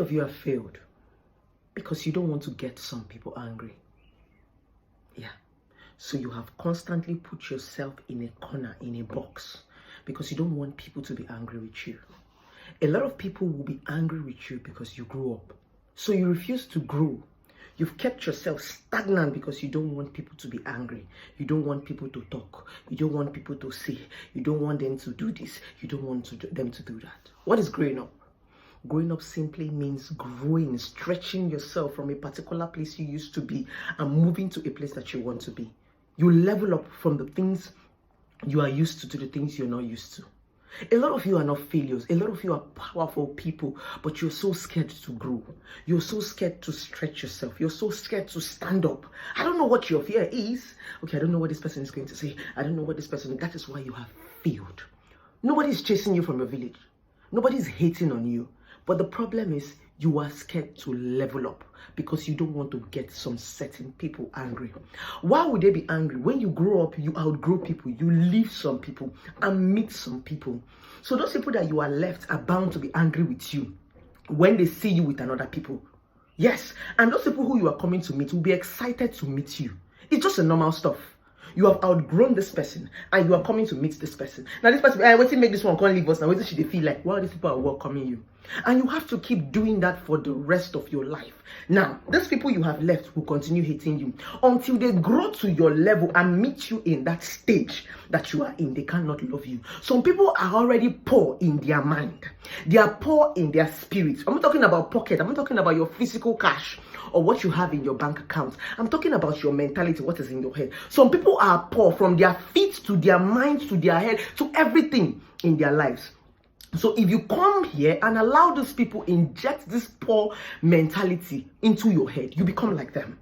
of you have failed because you don't want to get some people angry. Yeah. So you have constantly put yourself in a corner, in a box, because you don't want people to be angry with you. A lot of people will be angry with you because you grew up. So you refuse to grow. You've kept yourself stagnant because you don't want people to be angry. You don't want people to talk. You don't want people to say. You don't want them to do this. You don't want them to do that. What is growing up? Growing up simply means growing, stretching yourself from a particular place you used to be and moving to a place that you want to be. You level up from the things you are used to the things you're not used to. A lot of you are not failures. A lot of you are powerful people, but you're so scared to grow. You're so scared to stretch yourself. You're so scared to stand up. I don't know what your fear is. Okay, I don't know what this person is going to say. I don't know what this person is. That is why you have failed. Nobody's chasing you from your village. Nobody's hating on you. But the problem is you are scared to level up because you don't want to get some certain people angry. Why would they be angry? When you grow up, you outgrow people, you leave some people and meet some people. So those people that you are left are bound to be angry with you when they see you with another people. Yes, and those people who you are coming to meet will be excited to meet you. It's just a normal stuff. You have outgrown this person and you are coming to meet this person. Now this person, wait till make this one can't leave us now. Wait till she feel like, wow, these people are welcoming you. And you have to keep doing that for the rest of your life. Now, these people you have left will continue hating you until they grow to your level and meet you in that stage that you are in. They cannot love you. Some people are already poor in their mind. They are poor in their spirit. I'm not talking about pocket. I'm not talking about your physical cash or what you have in your bank account. I'm talking about your mentality, what is in your head. Some people are poor from their feet to their mind to their head to everything in their lives. So if you come here and allow those people inject this poor mentality into your head, you become like them.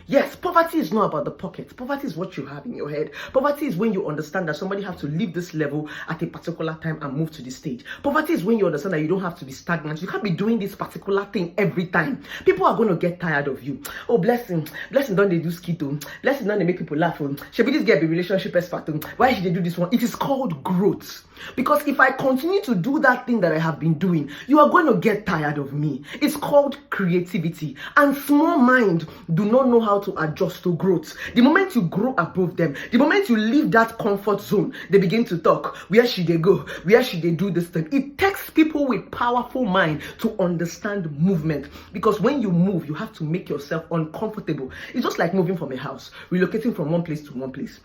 Yes, poverty is not about the pocket. Poverty is what you have in your head. Poverty is when you understand that somebody has to leave this level at a particular time and move to this stage. Poverty is when you understand that you don't have to be stagnant. You can't be doing this particular thing every time. People are going to get tired of you. Oh, blessing. Blessing, don't they do skito? Blessing, don't they make people laugh? Should be this girl be relationship expert? Why should they do this one? It is called growth. Because if I continue to do that thing that I have been doing, you are going to get tired of me. It's called creativity. And small mind do not know how to adjust to growth. The moment you grow above them, the moment you leave that comfort zone, they begin to talk. Where should they go? Where should they do this thing? It takes people with powerful mind to understand movement. Because when you move, you have to make yourself uncomfortable. It's just like moving from a house, relocating from one place to one place.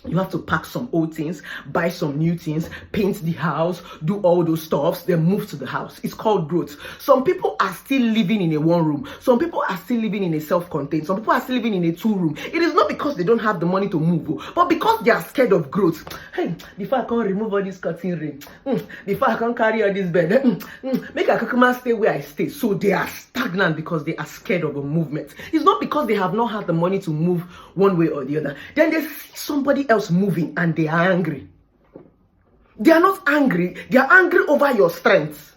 You have to pack some old things, buy some new things, paint the house, do all those stuffs, then move to the house. It's called growth. Some people are still living in a one room. Some people are still living in a self-contained. Some people are still living in a two room. It is not because they don't have the money to move, but because they are scared of growth. Hey, before I can remove all this curtain ring, before I can carry all this bed, make a cucumber stay where I stay. So they are stagnant because they are scared of a movement. It's not because they have not had the money to move one way or the other. Then they see somebody else moving and they are angry. They are not angry. They are angry over your strength.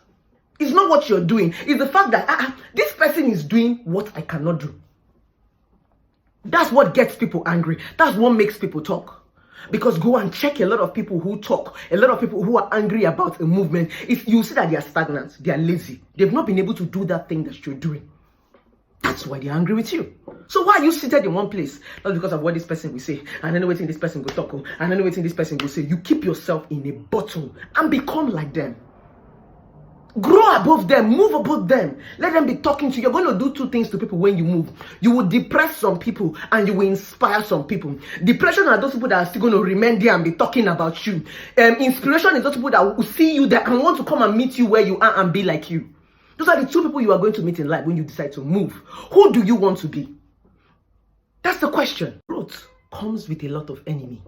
It's not what you're doing. It's the fact that this person is doing what I cannot do. That's what gets people angry. That's what makes people talk. Because go and check a lot of people who talk, a lot of people who are angry about a movement. If you see that they are stagnant, they are lazy. They've not been able to do that thing that you're doing. That's why they're angry with you. So why are you seated in one place? Not because of what this person will say. And then waiting this person will talk. And then waiting this person will say. You keep yourself in a bottle and become like them. Grow above them. Move above them. Let them be talking to you. You're going to do two things to people when you move. You will depress some people and you will inspire some people. Depression are those people that are still going to remain there and be talking about you. Inspiration is those people that will see you there and want to come and meet you where you are and be like you. Those are the two people you are going to meet in life when you decide to move. Who do you want to be? That's the question. Growth comes with a lot of enemy.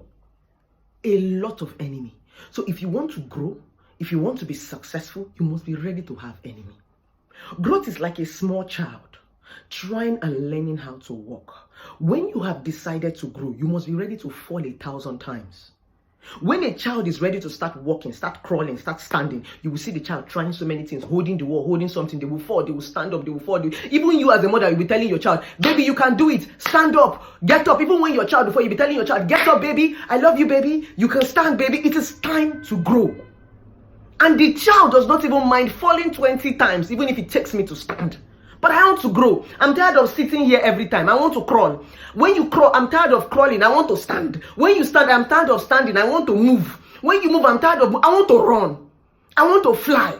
A lot of enemy. So if you want to grow, if you want to be successful, you must be ready to have enemy. Growth is like a small child trying and learning how to walk. When you have decided to grow, you must be ready to fall 1,000 times. When a child is ready to start walking, start crawling, start standing, you will see the child trying so many things, holding the wall, holding something. They will fall, they will stand up, they will fall. Even you as a mother, you'll be telling your child, baby, you can do it. Stand up, get up. Even when you're a child, before you'll be telling your child, get up, baby. I love you, baby. You can stand, baby. It is time to grow. And the child does not even mind falling 20 times, even if it takes me to stand. But I want to grow. I'm tired of sitting here every time. I want to crawl. When you crawl, I'm tired of crawling. I want to stand. When you stand, I'm tired of standing. I want to move. When you move, I'm tired of I want to run. I want to fly.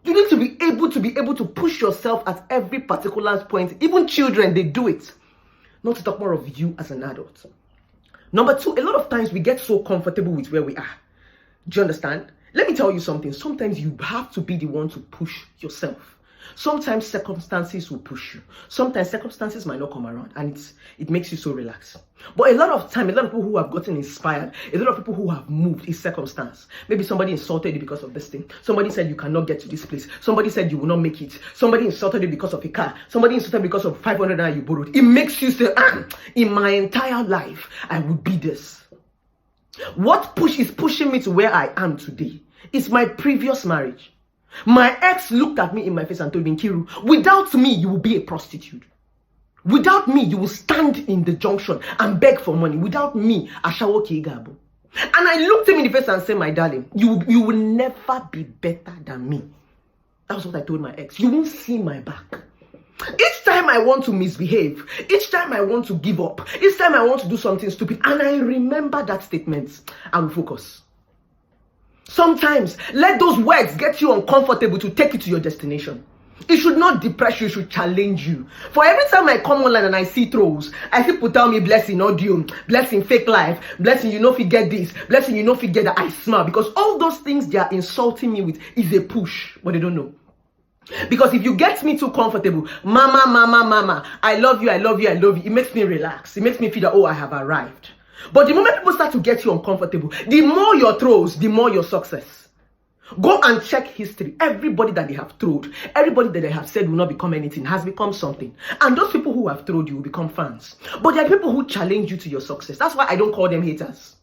You need to be able to push yourself at every particular point. Even children, they do it. Not to talk more of you as an adult. Number two, a lot of times we get so comfortable with where we are. Do you understand? Let me tell you something. Sometimes you have to be the one to push yourself. Sometimes circumstances will push you. Sometimes circumstances might not come around, and it makes you so relaxed. But a lot of time, a lot of people who have gotten inspired, a lot of people who have moved is circumstance. Maybe somebody insulted you because of this thing. Somebody said you cannot get to this place. Somebody said you will not make it. Somebody insulted you because of a car. Somebody insulted because of 500 naira you borrowed. It makes you say, in my entire life, I would be this. What is pushing me to where I am today is my previous marriage. My ex looked at me in my face and told me, Nkiru, without me, you will be a prostitute. Without me, you will stand in the junction and beg for money. Without me, Ashawo Kigabo. And I looked him in the face and said, my darling, you will never be better than me. That was what I told my ex. You won't see my back. Each time I want to misbehave, each time I want to give up, each time I want to do something stupid, and I remember that statement, I will focus. Sometimes, let those words get you uncomfortable to take you to your destination. It should not depress you, it should challenge you. For every time I come online and I see trolls, I see people tell me blessing audio, blessing fake life, blessing you know if you get this, blessing you know if you get that, I smile. Because all those things they are insulting me with is a push, but they don't know. Because if you get me too comfortable, mama, I love you, it makes me relax. It makes me feel that, oh, I have arrived. But the moment people start to get you uncomfortable, the more your throws, the more your success. Go and check history. Everybody that they have throwed, everybody that they have said will not become anything, has become something. And those people who have throwed you will become fans. But there are people who challenge you to your success. That's why I don't call them haters.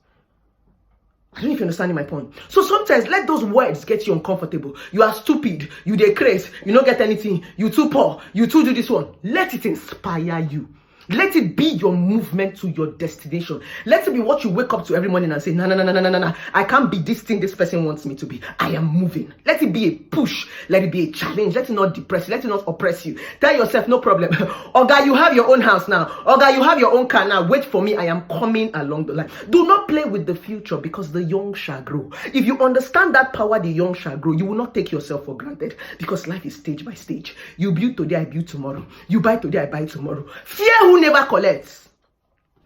I don't know if you're understanding my point. So sometimes let those words get you uncomfortable. You are stupid. You dey craze. You don't get anything. You too poor. You too do this one. Let it inspire you. Let it be your movement to your destination. Let it be what you wake up to every morning and say, no. I can't be this thing this person wants me to be. I am moving. Let it be a push. Let it be a challenge. Let it not depress you. Let it not oppress you. Tell yourself, no problem. Oga, you have your own house now. Oga, you have your own car now. Wait for me. I am coming along the line. Do not play with the future because the young shall grow. If you understand that power, the young shall grow, you will not take yourself for granted because life is stage by stage. You build today, I build tomorrow. You buy today, I buy tomorrow. Fear who never collects,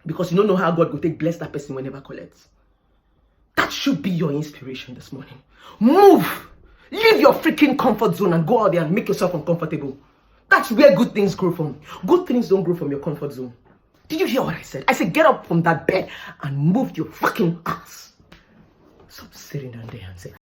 because you don't know how God will take bless that person who never collects. That should be your inspiration this morning. Move, leave your freaking comfort zone and go out there and make yourself uncomfortable. That's where good things grow from. Good things don't grow from your comfort zone. Did you hear what I said? I said get up from that bed and move your fucking ass. Stop sitting down there and say